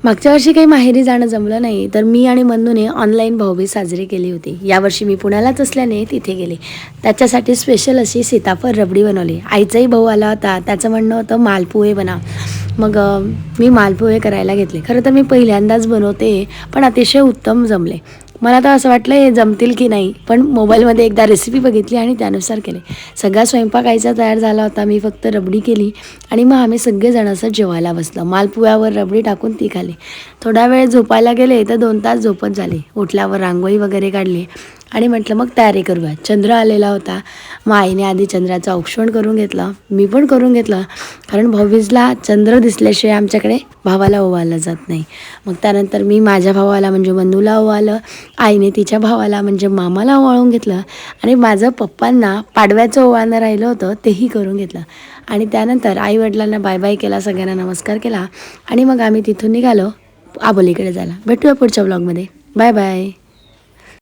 मागच्या वर्षी काही माहेरी जाणं जमलं नाही, तर मी आणि मन्नूने ऑनलाईन भाऊबीज साजरी केली होती. यावर्षी मी पुण्यालाच असल्याने तिथे गेले. त्याच्यासाठी स्पेशल अशी सीताफळ रबडी बनवली. आईचाही भाऊ आला होता, त्याचं म्हणणं होतं मालपोहे बनव. मग मी मालपोहे करायला घेतले. खरं तर मी पहिल्यांदाच बनवते, पण अतिशय उत्तम जमले. मला तर असं वाटलं हे जमतील की नाही, पण मोबाईलमध्ये एकदा रेसिपी बघितली आणि त्यानुसार केले. सगळा स्वयंपाक आईचा तयार झाला होता. मी फक्त रबडी केली आणि मग आम्ही सगळेजण असं जेवायला बसलो. मालपुव्यावर रबडी टाकून ती खाल्ली. थोडा वेळ झोपायला गेले तर 2 तास झोपच झाली. उठल्यावर रांगोळी वगैरे काढली आणि म्हटलं मग तयारी करूया. चंद्र आलेला होता. मग आईने आधी चंद्राचं औक्षण करून घेतलं. मी पण करून घेतलं, कारण भाऊबीजला चंद्र दिसल्याशिवाय आमच्याकडे भावाला ओवाळलं जात नाही. मग त्यानंतर मी माझ्या भावाला म्हणजे मन्नूला ओवाळलं, आईने तिच्या भावाला म्हणजे मामाला ओवाळून घेतलं आणि माझं पप्पांना पाडव्याचं ओवाळणं राहिलं होतं तेही करून घेतलं. आणि त्यानंतर आईवडिलांना बाय बाय केला, सगळ्यांना नमस्कार केला आणि मग आम्ही तिथून निघालो आबोलीकडे जायला. भेटूया पुढच्या व्लॉगमध्ये. Bye bye.